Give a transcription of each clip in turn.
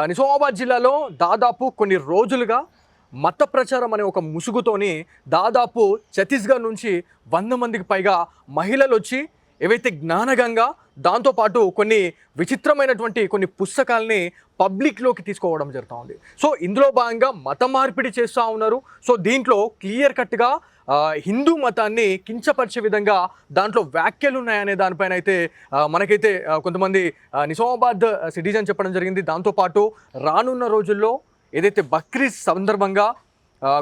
నిజామాబాద్ జిల్లాలో దాదాపు కొన్ని రోజులుగా మత ప్రచారం అనే ఒక ముసుగుతోని దాదాపు ఛత్తీస్గఢ్ నుంచి 100 మందికి పైగా మహిళలు వచ్చి ఏవైతే జ్ఞానగంగా దాంతోపాటు కొన్ని విచిత్రమైనటువంటి కొన్ని పుస్తకాలని పబ్లిక్లోకి తీసుకోవడం జరుగుతూ ఉంది. సో ఇందులో భాగంగా మత మార్పిడి చేస్తూ ఉన్నారు. సో దీంట్లో క్లియర్ కట్గా హిందూ మతాన్ని కించపరిచే విధంగా దాంట్లో వ్యాఖ్యలు ఉన్నాయనే దానిపైన అయితే మనకైతే కొంతమంది నిజామాబాద్ సిటిజన్ చెప్పడం జరిగింది. దాంతోపాటు రానున్న రోజుల్లో ఏదైతే బక్రీద్ సందర్భంగా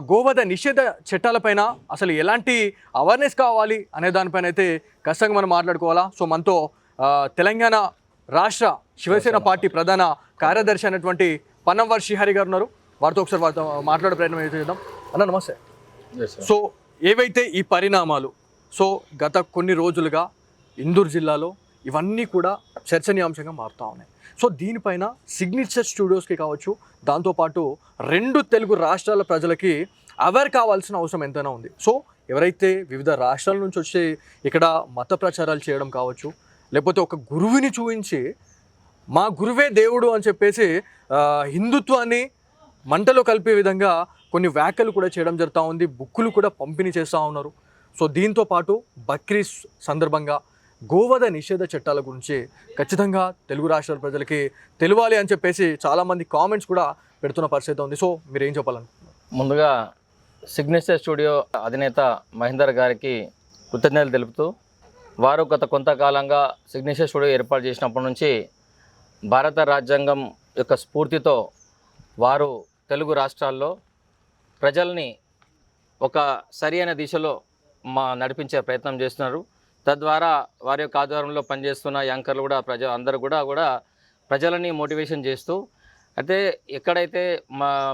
గోవధ నిషేధ చట్టాలపైన అసలు ఎలాంటి అవేర్నెస్ కావాలి అనే దానిపైన అయితే ఖచ్చితంగా మనం మాట్లాడుకోవాలా. సో మనతో తెలంగాణ రాష్ట్ర శివసేన పార్టీ ప్రధాన కార్యదర్శి అయినటువంటి పన్నవర్ శ్రీహరి గారు ఉన్నారు. వారితో ఒకసారి వారితో మాట్లాడే ప్రయత్నం అయితే చేద్దాం. అన్న నమస్తే. సో ఏవైతే ఈ పరిణామాలు సో గత కొన్ని రోజులుగా ఇందూరు జిల్లాలో ఇవన్నీ కూడా చర్చనీయాంశంగా మారుతూ ఉన్నాయి. సో దీనిపైన సిగ్నేచర్ స్టూడియోస్కి కావచ్చు, దాంతోపాటు 2 తెలుగు రాష్ట్రాల ప్రజలకి అవేర్ కావాల్సిన అవసరం ఎంతైనా ఉంది. సో ఎవరైతే వివిధ రాష్ట్రాల నుంచి వచ్చి ఇక్కడ మత ప్రచారాలు చేయడం కావచ్చు, లేకపోతే ఒక గురువుని చూపించి మా గురువే దేవుడు అని చెప్పేసి హిందుత్వాన్ని మంటలో కలిపే విధంగా కొన్ని వ్యాఖ్యలు కూడా చేయడం జరుగుతూ ఉంది. బుక్కులు కూడా పంపిణీ చేస్తూ ఉన్నారు. సో దీంతో పాటు బక్రీద్ సందర్భంగా గోవధ నిషేధ చట్టాల గురించి ఖచ్చితంగా తెలుగు రాష్ట్రాల ప్రజలకి తెలియాలి అని చెప్పేసి చాలామంది కామెంట్స్ కూడా పెడుతున్న పరిస్థితి ఉంది. సో మీరు ఏం చెప్పాలనుకుంటున్నారు? ముందుగా సిగ్నేచర్ స్టూడియో అధినేత మహేందర్ గారికి కృతజ్ఞతలు తెలుపుతూ, వారు గత కొంతకాలంగా సిగ్నేచర్ స్టూడియో ఏర్పాటు చేసినప్పటి నుంచి భారత రాజ్యాంగం యొక్క స్ఫూర్తితో వారు తెలుగు రాష్ట్రాల్లో ప్రజల్ని ఒక సరి అయిన దిశలో నడిపించే ప్రయత్నం చేస్తున్నారు. తద్వారా వారి యొక్క ఆధ్వర్యంలో పనిచేస్తున్న యాంకర్లు కూడా అందరూ కూడా ప్రజలని మోటివేషన్ చేస్తూ, అయితే ఎక్కడైతే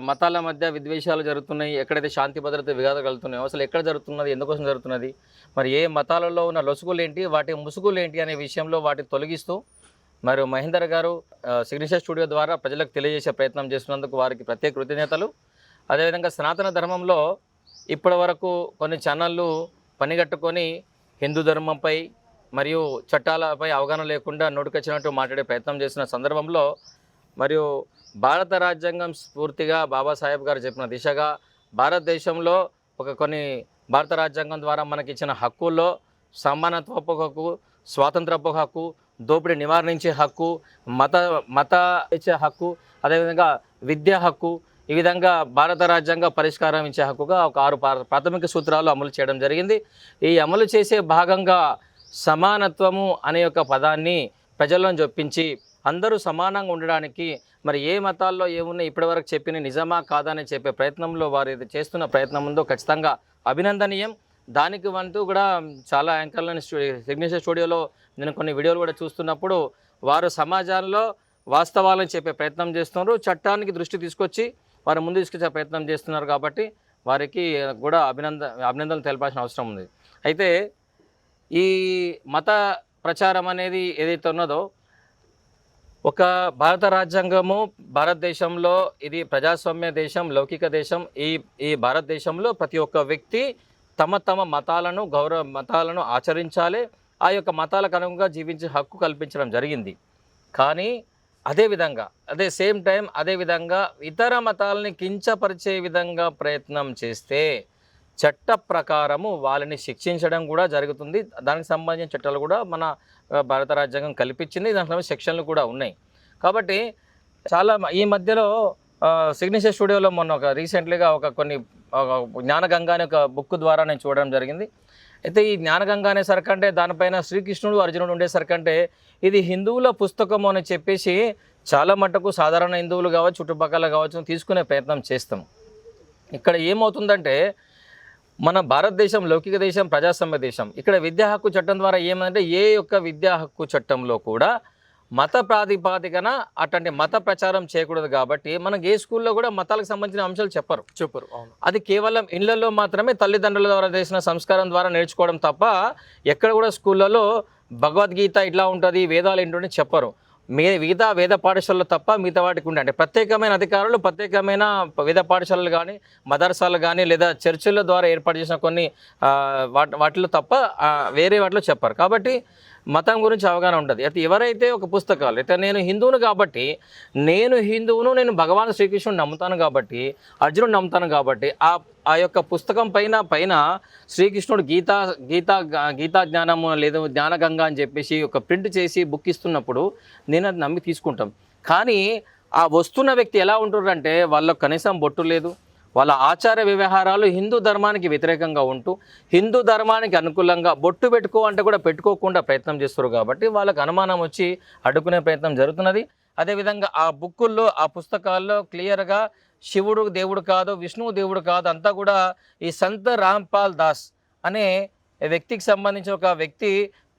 మతాల మధ్య విద్వేషాలు జరుగుతున్నాయి, ఎక్కడైతే శాంతి భద్రత విఘాతాలు కలుగుతున్నాయో అసలు ఎక్కడ జరుగుతున్నది, ఎందుకోసం జరుగుతున్నది, మరి ఏ మతాలలో ఉన్న లొసుగులు ఏంటి, వాటి ముసుగులు ఏంటి అనే విషయంలో వాటిని తొలగిస్తూ మరియు మహేందర్ గారు సిగ్నేచర్ స్టూడియో ద్వారా ప్రజలకు తెలియజేసే ప్రయత్నం చేస్తున్నందుకు వారికి ప్రత్యేక కృతజ్ఞతలు. అదేవిధంగా సనాతన ధర్మంలో ఇప్పటి వరకు కొన్ని ఛానళ్ళు పనిగట్టుకొని హిందూ ధర్మంపై మరియు చట్టాలపై అవగాహన లేకుండా నోటికొచ్చినట్టు మాట్లాడే ప్రయత్నం చేసిన సందర్భంలో మరియు భారత రాజ్యాంగం స్ఫూర్తిగా బాబాసాహెబ్ గారు చెప్పిన దిశగా భారతదేశంలో కొన్ని భారత రాజ్యాంగం ద్వారా మనకి ఇచ్చిన హక్కుల్లో సమానత్వపు హక్కు, స్వాతంత్రపు హక్కు, దోపిడీ నివారించే హక్కు, మత ఇచ్చే హక్కు, అదేవిధంగా విద్యా హక్కు, ఈ విధంగా భారత రాజ్యాంగ పరిష్కారం ఇచ్చే హక్కుగా ఒక 6 ప్రాథమిక సూత్రాలు అమలు చేయడం జరిగింది. ఈ అమలు చేసే భాగంగా సమానత్వము అనే యొక్క పదాన్ని ప్రజల్లో చొప్పించి అందరూ సమానంగా ఉండడానికి మరి ఏ మతాల్లో ఏమున్నా ఇప్పటివరకు చెప్పిన నిజమా కాదా అని చెప్పే ప్రయత్నంలో వారు చేస్తున్న ప్రయత్నం ఉందో ఖచ్చితంగా అభినందనీయం. దానికి వంతు కూడా చాలా యాంకర్లని సిగ్నేచర్ స్టూడియోలో నేను కొన్ని వీడియోలు కూడా చూస్తున్నప్పుడు వారు సమాజంలో వాస్తవాలను చెప్పే ప్రయత్నం చేస్తున్నారు, చట్టానికి దృష్టి తీసుకొచ్చి వారు ముందు తీసుకొచ్చే ప్రయత్నం చేస్తున్నారు. కాబట్టి వారికి కూడా అభినందనలు తెలపాల్సిన అవసరం ఉంది. అయితే ఈ మత ప్రచారం అనేది ఏదైతే ఉన్నదో, ఒక భారత రాజ్యాంగము భారతదేశంలో ఇది ప్రజాస్వామ్య దేశం, లౌకిక దేశం. ఈ భారతదేశంలో ప్రతి ఒక్క వ్యక్తి తమ మతాలను ఆచరించాలి, ఆ యొక్క మతాలకు అనుగుణంగా జీవించే హక్కు కల్పించడం జరిగింది. కానీ అదేవిధంగా ఇతర మతాలని కించపరిచే విధంగా ప్రయత్నం చేస్తే చట్ట ప్రకారము వాళ్ళని శిక్షించడం కూడా జరుగుతుంది. దానికి సంబంధించిన చట్టాలు కూడా మన భారత రాజ్యాంగం కల్పించింది, దాంట్లో సెక్షన్లు కూడా ఉన్నాయి. కాబట్టి ఈ మధ్యలో సిగ్నేచర్ స్టూడియోలో మొన్న రీసెంట్లీగా కొన్ని జ్ఞానగంగా అనే ఒక బుక్ ద్వారా నేను చూడడం జరిగింది. అయితే ఈ జ్ఞానగంగా అనేసరికంటే దానిపైన శ్రీకృష్ణుడు అర్జునుడు ఉండేసరికంటే ఇది హిందువుల పుస్తకము అని చెప్పేసి చాలా మటుకు సాధారణ హిందువులు కావచ్చు, చుట్టుపక్కల కావచ్చు తీసుకునే ప్రయత్నం చేస్తాం. ఇక్కడ ఏమవుతుందంటే మన భారతదేశం లౌకిక దేశం, ప్రజాస్వామ్య దేశం. ఇక్కడ విద్యా హక్కు చట్టం ద్వారా ఏమంటే ఏ యొక్క విద్యా హక్కు చట్టంలో కూడా మత ప్రాతిపాదికన అట్లాంటి మత ప్రచారం చేయకూడదు. కాబట్టి మనకి ఏ స్కూల్లో కూడా మతాలకు సంబంధించిన అంశాలు చెప్పరు. అవును, అది కేవలం ఇళ్లలో మాత్రమే తల్లిదండ్రుల ద్వారా చేసిన సంస్కారం ద్వారా నేర్చుకోవడం తప్ప ఎక్కడ కూడా స్కూళ్ళలో భగవద్గీత ఇట్లా ఉంటుంది, వేదాలు ఏంటంటే చెప్పరు. వేద పాఠశాలలు తప్ప మిగతా వాటికి ఉండే అంటే ప్రత్యేకమైన అధికారులు, ప్రత్యేకమైన వేద పాఠశాలలు కానీ, మదర్సాలు కానీ లేదా చర్చిల ద్వారా ఏర్పాటు చేసిన కొన్ని వాటిలో తప్ప వేరే వాటిలో చెప్పారు. కాబట్టి మతం గురించి అవగాహన ఉంటుంది. అయితే ఎవరైతే ఒక పుస్తకాలు అయితే నేను హిందువును కాబట్టి నేను భగవాన్ శ్రీకృష్ణుని నమ్ముతాను కాబట్టి, అర్జునుడు నమ్ముతాను కాబట్టి ఆ యొక్క పుస్తకం పైన శ్రీకృష్ణుడు గీతా జ్ఞానము లేదు జ్ఞానగంగా అని చెప్పేసి ఒక ప్రింట్ చేసి బుక్ ఇస్తున్నప్పుడు నేను అది నమ్మి తీసుకుంటాం. కానీ ఆ వస్తున్న వ్యక్తి ఎలా ఉంటుందంటే వాళ్ళకు కనీసం బొట్టు లేదు, వాళ్ళ ఆచార వ్యవహారాలు హిందూ ధర్మానికి వ్యతిరేకంగా ఉంటూ హిందూ ధర్మానికి అనుకూలంగా బొట్టు పెట్టుకో అంటే కూడా పెట్టుకోకుండా ప్రయత్నం చేస్తారు. కాబట్టి వాళ్ళకు అనుమానం వచ్చి అడ్డుకునే ప్రయత్నం జరుగుతున్నది. అదేవిధంగా ఆ బుక్కుల్లో ఆ పుస్తకాల్లో క్లియర్గా శివుడు దేవుడు కాదు, విష్ణువు దేవుడు కాదు, అంతా కూడా ఈ సంత్ రాంపాల్ దాస్ అనే వ్యక్తికి సంబంధించిన ఒక వ్యక్తి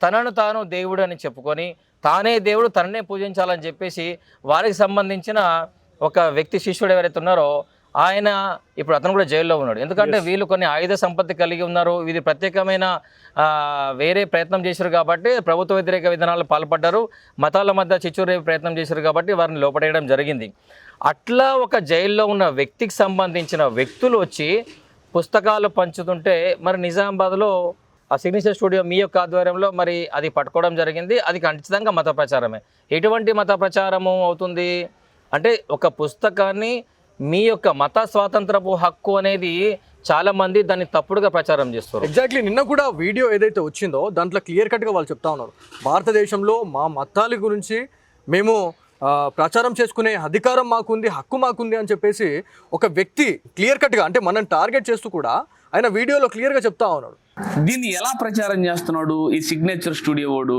తనను తాను దేవుడు అని చెప్పుకొని తానే దేవుడు తననే పూజించాలని చెప్పేసి వారికి సంబంధించిన ఒక వ్యక్తి శిష్యుడు ఎవరైతే ఉన్నారో ఆయన ఇప్పుడు అతను కూడా జైల్లో ఉన్నాడు. ఎందుకంటే వీళ్ళు కొన్ని ఆయుధ సంపత్తి కలిగి ఉన్నారు, ఇది ప్రత్యేకమైన వేరే ప్రయత్నం చేశారు కాబట్టి ప్రభుత్వ వ్యతిరేక విధానాలు పాల్పడ్డారు, మతాల మధ్య చిచ్చురే ప్రయత్నం చేశారు కాబట్టి వారిని లోపడేయడం జరిగింది. అట్లా ఒక జైల్లో ఉన్న వ్యక్తికి సంబంధించిన వ్యక్తులు వచ్చి పుస్తకాలు పంచుతుంటే మరి నిజామాబాద్లో ఆ సిగ్నేచర్ స్టూడియో మీ యొక్క ఆధ్వర్యంలో మరి అది పట్టుకోవడం జరిగింది. అది ఖచ్చితంగా మత ప్రచారమే. ఎటువంటి మత ప్రచారము అవుతుంది అంటే ఒక పుస్తకాన్ని మీ యొక్క మత స్వాతంత్రపు హక్కు అనేది చాలామంది దాన్ని తప్పుడుగా ప్రచారం చేస్తారు. ఎగ్జాక్ట్లీ నిన్న కూడా వీడియో ఏదైతే వచ్చిందో దాంట్లో క్లియర్ కట్గా వాళ్ళు చెప్తా ఉన్నారు, భారతదేశంలో మా మతాల గురించి మేము ప్రచారం చేసుకునే అధికారం మాకుంది, హక్కు మాకుంది అని చెప్పేసి ఒక వ్యక్తి క్లియర్ కట్గా అంటే మనం టార్గెట్ చేస్తూ కూడా ఆయన వీడియోలో క్లియర్గా చెప్తా ఉన్నాడు. దీన్ని ఎలా ప్రచారం చేస్తున్నాడు ఈ సిగ్నేచర్ స్టూడియో వాడు?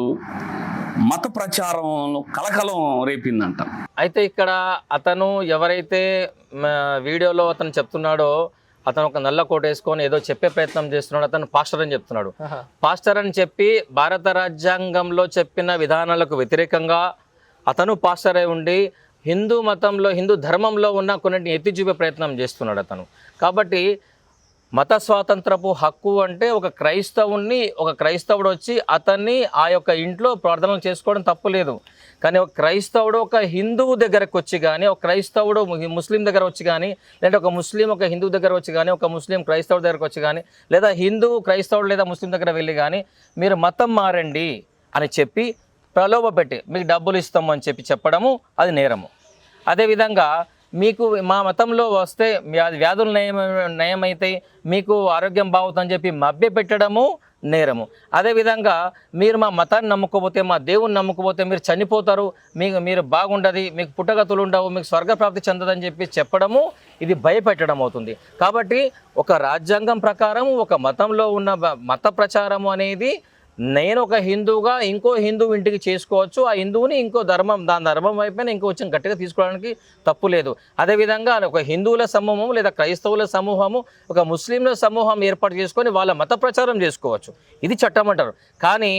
మత ప్రచారంలో కలకలం రేపిందంట. అయితే ఇక్కడ అతను ఎవరైతే వీడియోలో అతను చెప్తున్నాడో అతను ఒక నల్ల కోట్ వేసుకొని ఏదో చెప్పే ప్రయత్నం చేస్తున్నాడు. అతను పాస్టర్ అని చెప్తున్నాడు. పాస్టర్ అని చెప్పి భారత రాజ్యాంగంలో చెప్పిన విధానాలకు వ్యతిరేకంగా అతను పాస్టర్ అయి ఉండి హిందూ మతంలో హిందూ ధర్మంలో ఉన్న కొన్నింటిని ఎత్తి చూపే ప్రయత్నం చేస్తున్నాడు అతను. కాబట్టి మత స్వాతంత్రపు హక్కు అంటే ఒక క్రైస్తవుడు వచ్చి అతన్ని ఆ యొక్క ఇంట్లో ప్రార్థనలు చేసుకోవడం తప్పు లేదు. కానీ ఒక క్రైస్తవుడు ఒక హిందువు దగ్గరకు వచ్చి కానీ, ఒక క్రైస్తవుడు ముస్లిం దగ్గర వచ్చి కానీ, లేదా ఒక ముస్లిం ఒక హిందువు దగ్గర వచ్చి కానీ, ఒక ముస్లిం క్రైస్తవుడి దగ్గరకు వచ్చి కానీ, లేదా హిందువు క్రైస్తవుడు లేదా ముస్లిం దగ్గర వెళ్ళి కానీ మీరు మతం మారండి అని చెప్పి ప్రలోభ పెట్టి మీకు డబ్బులు ఇస్తాము అని చెప్పడము అది నేరము. అదేవిధంగా మీకు మా మతంలో వస్తే వ్యాధులు నయమైతాయి, మీకు ఆరోగ్యం బాగుతుందని చెప్పి మభ్య పెట్టడము నేరము. అదేవిధంగా మీరు మా మతాన్ని నమ్ముకోపోతే, మా దేవుని నమ్ముకోపోతే మీరు చనిపోతారు, మీరు బాగుండదు, మీకు పుట్టగతులు ఉండవు, మీకు స్వర్గప్రాప్తి చెందదని చెప్పి చెప్పడము ఇది భయపెట్టడం అవుతుంది. కాబట్టి ఒక రాజ్యాంగం ప్రకారం ఒక మతంలో ఉన్న మత ప్రచారము అనేది నేను ఒక హిందువుగా ఇంకో హిందువు ఇంటికి చేసుకోవచ్చు, ఆ హిందువుని ఇంకో దాని ధర్మం వైపున ఇంకో కొంచెం గట్టిగా తీసుకోవడానికి తప్పు లేదు. అదేవిధంగా ఒక హిందువుల సమూహం లేదా క్రైస్తవుల సమూహము ఒక ముస్లింల సమూహం ఏర్పాటు చేసుకొని వాళ్ళ మత ప్రచారం చేసుకోవచ్చు, ఇది చట్టం అంటారు. కానీ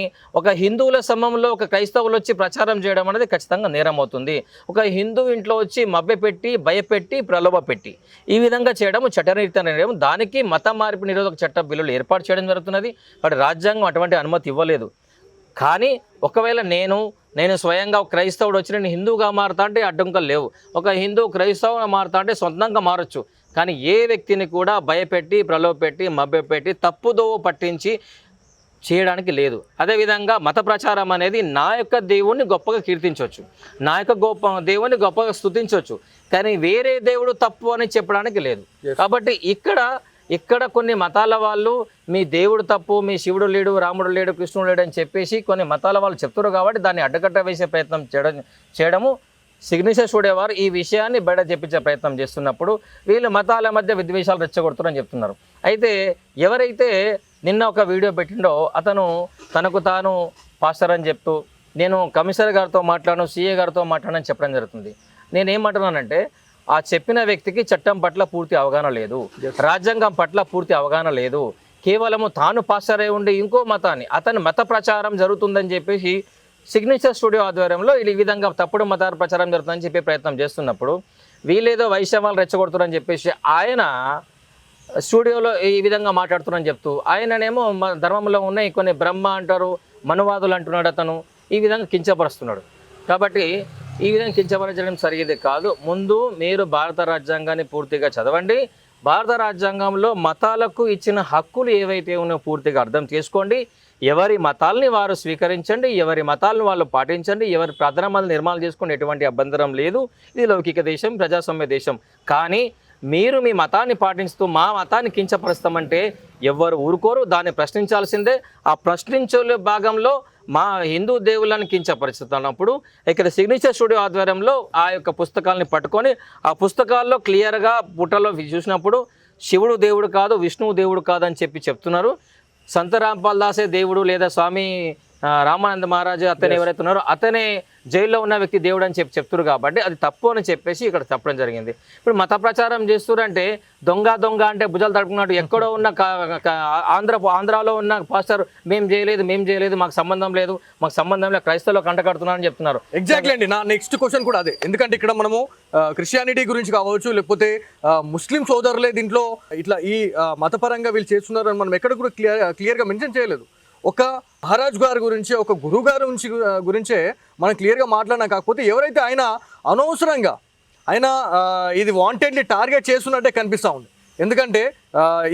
ఒక హిందువుల సమూహంలో ఒక క్రైస్తవులు వచ్చి ప్రచారం చేయడం అనేది ఖచ్చితంగా నేరం అవుతుంది. ఒక హిందూ ఇంట్లో వచ్చి మభ్యపెట్టి భయపెట్టి ప్రలోభ పెట్టి ఈ విధంగా చేయడం చట్టరీత్యా నేరం. దానికి మత మార్పు నిరోధక చట్ట బిల్లులు ఏర్పాటు చేయడం జరుగుతున్నది. బట్ రాజ్యాంగం అటువంటి అనుమతి ఇవ్వలేదు. కానీ ఒకవేళ నేను స్వయంగా ఒక క్రైస్తవుడు వచ్చి నేను హిందువుగా మారుతా అంటే అడ్డంకలు లేవు. ఒక హిందువు క్రైస్తవుగా మారుతా అంటే సొంతంగా మారచ్చు. కానీ ఏ వ్యక్తిని కూడా భయపెట్టి ప్రలోభపెట్టి మభ్యపెట్టి తప్పుదోవ పట్టించి చేయడానికి లేదు. అదేవిధంగా మత ప్రచారం అనేది నా యొక్క దేవుణ్ణి గొప్పగా కీర్తించవచ్చు, నా యొక్క దేవుణ్ణి గొప్పగా స్తుతించవచ్చు, కానీ వేరే దేవుడు తప్పు అని చెప్పడానికి లేదు. కాబట్టి ఇక్కడ కొన్ని మతాల వాళ్ళు మీ దేవుడు తప్పు, మీ శివుడు లేడు, రాముడు లేడు, కృష్ణుడు లేడు అని చెప్పేసి కొన్ని మతాల వాళ్ళు చెప్తారు. కాబట్టి దాన్ని అడ్డకట్ట వేసే ప్రయత్నం చేయడము సిగ్నేచర్ స్టూడియో వారు ఈ విషయాన్ని బయట చెప్పించే ప్రయత్నం చేస్తున్నప్పుడు వీళ్ళు మతాల మధ్య విద్వేషాలు రెచ్చగొడుతున్నారని చెప్తున్నారు. అయితే ఎవరైతే నిన్న ఒక వీడియో పెట్టిండో అతను తనకు తాను పాస్టర్ అని చెప్తూ నేను కమిషనర్ గారితో మాట్లాడను, సీఏ గారితో మాట్లాడని చెప్పడం జరుగుతుంది. నేనేమంటున్నానంటే ఆ చెప్పిన వ్యక్తికి చట్టం పట్ల పూర్తి అవగాహన లేదు, రాజ్యాంగం పట్ల పూర్తి అవగాహన లేదు. కేవలము తాను పాస్టర్ అయి ఉండి ఇంకో మతాన్ని అతని మత ప్రచారం జరుగుతుందని చెప్పేసి సిగ్నేచర్ స్టూడియో ఆధ్వర్యంలో ఈ విధంగా తప్పుడు మతాల ప్రచారం జరుగుతుందని చెప్పే ప్రయత్నం చేస్తున్నప్పుడు వీళ్ళేదో వైషమ్యాలు రెచ్చగొడుతున్నారని చెప్పేసి ఆయన స్టూడియోలో ఈ విధంగా మాట్లాడుతున్నారని చెప్తూ ఆయననేమో ధర్మంలో ఉన్నాయి కొన్ని బ్రహ్మ అంటారు, మనువాదులు అంటున్నాడు అతను, ఈ విధంగా కించపరుస్తున్నాడు. కాబట్టి ఈ విధంగా కించపరచడం సరిగేది కాదు. ముందు మీరు భారత రాజ్యాంగాన్ని పూర్తిగా చదవండి, భారత రాజ్యాంగంలో మతాలకు ఇచ్చిన హక్కులు ఏవైతే ఉన్నాయో పూర్తిగా అర్థం చేసుకోండి. ఎవరి మతాల్ని వారు స్వీకరించండి, ఎవరి మతాలను వాళ్ళు పాటించండి, ఎవరి ప్రార్థనా మందిరాలు నిర్మాణం చేసుకుని ఎటువంటి అభ్యంతరం లేదు. ఇది లౌకిక దేశం, ప్రజాస్వామ్య దేశం. కానీ మీరు మీ మతాన్ని పాటిస్తూ మా మతాన్ని కించపరుస్తామంటే ఎవరు ఊరుకోరు, దాన్ని ప్రశ్నించాల్సిందే. ఆ ప్రశ్నించే భాగంలో మా హిందూ దేవుళ్ళని కించపరుస్తున్నప్పుడు ఇక్కడ సిగ్నేచర్ స్టూడియో ఆధ్వర్యంలో ఆ యొక్క పుస్తకాలని పట్టుకొని ఆ పుస్తకాల్లో క్లియర్గా పుటలో చూసినప్పుడు శివుడు దేవుడు కాదు, విష్ణువు దేవుడు కాదు అని చెప్తున్నారు. సంత రాంపాల్ దాసే దేవుడు లేదా స్వామి రామానంద మహారాజు అతను ఎవరైతే ఉన్నారో అతనే జైల్లో ఉన్న వ్యక్తి దేవుడు అని చెప్తున్నారు. కాబట్టి అది తప్పు అని చెప్పేసి ఇక్కడ చెప్పడం జరిగింది. ఇప్పుడు మత ప్రచారం చేస్తున్నారంటే దొంగ అంటే భుజాలు తడుపుకున్నట్టు ఎక్కడో ఉన్న ఆంధ్రాలో ఉన్న పాస్టర్ మేము చేయలేదు, మాకు సంబంధం లేదు, క్రైస్తవులు కంటకడుతున్నారని చెప్తున్నారు. ఎగ్జాక్ట్లీ అండి. నా నెక్స్ట్ క్వశ్చన్ కూడా అదే. ఎందుకంటే ఇక్కడ మనము క్రిస్టియానిటీ గురించి కావచ్చు, లేకపోతే ముస్లిం సోదరులే దీంట్లో ఇట్లా ఈ మతపరంగా వీళ్ళు చేస్తున్నారు అని మనం ఎక్కడ కూడా క్లియర్గా మెన్షన్ చేయలేదు. ఒక మహారాజ్ గారి గురించి, ఒక గురువు గారి గురించే మనం క్లియర్గా మాట్లాడినా. కాకపోతే ఎవరైతే ఆయన అనవసరంగా ఆయన ఇది వాంటెడ్లీ టార్గెట్ చేస్తున్నట్టే కనిపిస్తూ ఉంది. ఎందుకంటే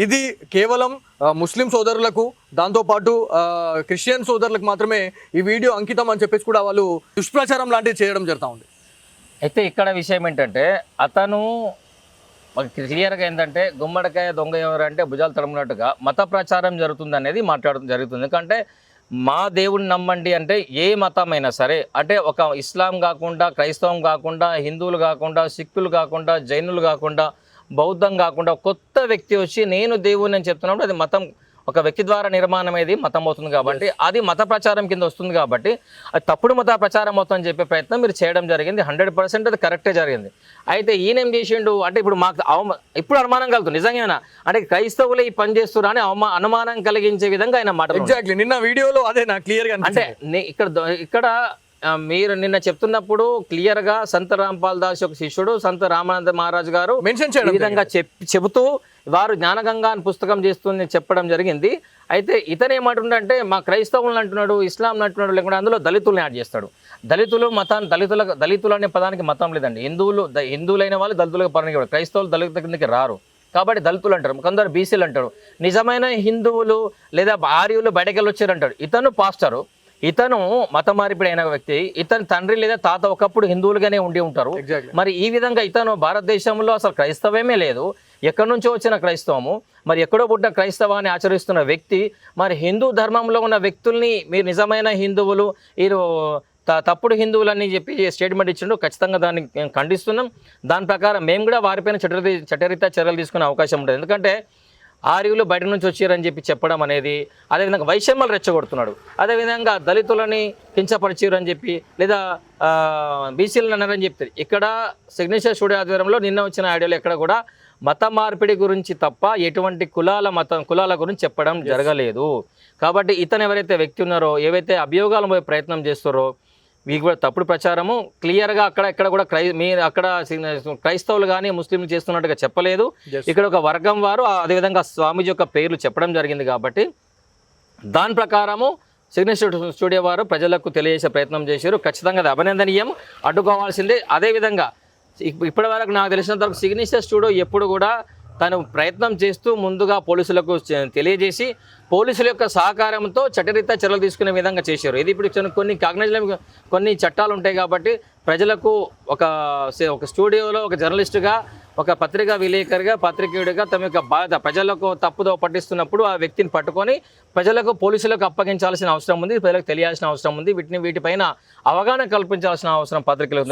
ఇది కేవలం ముస్లిం సోదరులకు, దాంతోపాటు క్రిస్టియన్ సోదరులకు మాత్రమే ఈ వీడియో అంకితం అని చెప్పేసి కూడా వాళ్ళు దుష్ప్రచారం లాంటివి చేయడం జరుగుతూ ఉంది. అయితే ఇక్కడ విషయం ఏంటంటే అతను క్లియర్గా ఏంటంటే గుమ్మడికాయ దొంగ ఎవరంటే భుజాలు తడుమునట్టుగా మత ప్రచారం జరుగుతుంది అనేది మాట్లాడడం జరుగుతుంది. ఎందుకంటే మా దేవుడిని నమ్మండి అంటే ఏ మతమైనా సరే, అంటే ఒక ఇస్లాం కాకుండా, క్రైస్తవం కాకుండా, హిందువులు కాకుండా, సిక్కులు కాకుండా, జైనులు కాకుండా, బౌద్ధం కాకుండా కొత్త వ్యక్తి వచ్చి నేను దేవుడిని అని చెప్తున్నప్పుడు అది మతం, ఒక వ్యక్తి ద్వారా నిర్మాణం అనేది మతం అవుతుంది. కాబట్టి అది మత ప్రచారం కింద వస్తుంది. కాబట్టి అది తప్పుడు మత ప్రచారం అవుతుందని చెప్పే ప్రయత్నం మీరు చేయడం జరిగింది. 100% అది కరెక్టే జరిగింది. అయితే ఈయన ఏం చేసిండు అంటే ఇప్పుడు మాకు ఇప్పుడు అనుమానం కలుగుతుంది నిజంగా అంటే క్రైస్తవులు ఈ పని చేస్తున్నారు అని అనుమానం కలిగించే విధంగా ఆయన మాట. ఎగ్జాక్ట్లీ నిన్న వీడియోలో అదే నాకు క్లియర్గా అంటే ఇక్కడ మీరు నిన్న చెప్తున్నప్పుడు క్లియర్గా సంత రాంపాల్ దాస్ యొక్క శిష్యుడు సంత రామానంద మహారాజు గారు మెన్షన్ చేయడం, ఈ విధంగా చెబుతూ వారు జ్ఞానగంగా అని పుస్తకం చేస్తుంది చెప్పడం జరిగింది. అయితే ఇతను ఏమంటుండంటే మా క్రైస్తవులను అంటున్నాడు, ఇస్లాం అంటున్నాడు, లేకుంటే అందులో దళితులను యాడ్ చేస్తాడు. దళితులు మతాన్ని దళితులు అనే పదానికి మతం లేదండి. హిందువులైన వాళ్ళు దళితులకు పరిగణించబడరు, క్రైస్తవులు దళితుల కిందకి రారు. కాబట్టి దళితులు అంటారు, కొందరు బీసీలు అంటారు. నిజమైన హిందువులు లేదా ఆర్యులు బయటకు వెళ్ళి వచ్చారంటాడు. ఇతను పాస్టరు, ఇతను మత మార్పిడి అయిన వ్యక్తి, ఇతని తండ్రి లేదా తాత ఒకప్పుడు హిందువులుగానే ఉండి ఉంటారు. మరి ఈ విధంగా ఇతను భారతదేశంలో అసలు క్రైస్తవమే లేదు, ఎక్కడి నుంచో వచ్చిన క్రైస్తవము, మరి ఎక్కడో పుట్టిన క్రైస్తవాన్ని ఆచరిస్తున్న వ్యక్తి, మరి హిందూ ధర్మంలో ఉన్న వ్యక్తుల్ని మీరు నిజమైన హిందువులు, వీరు తప్పుడు హిందువులని చెప్పి స్టేట్మెంట్ ఇచ్చిండు. ఖచ్చితంగా దాన్ని ఖండిస్తున్నాం. దాని ప్రకారం మేము కూడా వారిపైన చట్టరీత్యా చర్యలు తీసుకునే అవకాశం ఉంటుంది. ఎందుకంటే ఆర్యులు బయట నుంచి వచ్చారని చెప్పడం అనేది, అదేవిధంగా వైషమ్యాలు రెచ్చగొడుతున్నాడు, అదేవిధంగా దళితులని కించపరిచారు అని చెప్పి, లేదా బీసీలను అన్నారని చెప్తారు. ఇక్కడ సిగ్నేచర్ స్టూడియో ఆధ్వర్యంలో నిన్న వచ్చిన ఆడియోలో ఎక్కడ కూడా మత మార్పిడి గురించి తప్ప ఎటువంటి కులాల గురించి చెప్పడం జరగలేదు. కాబట్టి ఇతను ఎవరైతే వ్యక్తి ఉన్నారో, ఏవైతే అభియోగాలు పోయే ప్రయత్నం చేస్తారో మీకు కూడా తప్పుడు ప్రచారము క్లియర్గా అక్కడ కూడా అక్కడ క్రైస్తవులు కానీ ముస్లింలు చేస్తున్నట్టుగా చెప్పలేదు. ఇక్కడ ఒక వర్గం వారు అదేవిధంగా స్వామీజీ యొక్క పేర్లు చెప్పడం జరిగింది. కాబట్టి దాని ప్రకారము సిగ్నేచర్ స్టూడియో వారు ప్రజలకు తెలియజేసే ప్రయత్నం చేశారు. ఖచ్చితంగా అది అభినందనీయం, అడ్డుకోవాల్సిందే. అదేవిధంగా ఇప్పటివరకు నాకు తెలిసినంత వరకు సిగ్నేచర్ స్టూడియో ఎప్పుడు కూడా తను ప్రయత్నం చేస్తూ ముందుగా పోలీసులకు తెలియజేసి పోలీసుల యొక్క సహకారంతో చట్టరీత్యా చర్యలు తీసుకునే విధంగా చేశారు. ఇది ఇప్పుడు కొన్ని చట్టాలు ఉంటాయి. కాబట్టి ప్రజలకు ఒక స్టూడియోలో ఒక జర్నలిస్టుగా, ఒక పత్రికా విలేకరిగా, పత్రికేయుడిగా తమ యొక్క బాధ ప్రజలకు తప్పుదో పట్టిస్తున్నప్పుడు ఆ వ్యక్తిని పట్టుకొని ప్రజలకు పోలీసులకు అప్పగించాల్సిన అవసరం ఉంది, ప్రజలకు తెలియాల్సిన అవసరం ఉంది, వీటిపైన అవగాహన కల్పించాల్సిన అవసరం పత్రికలు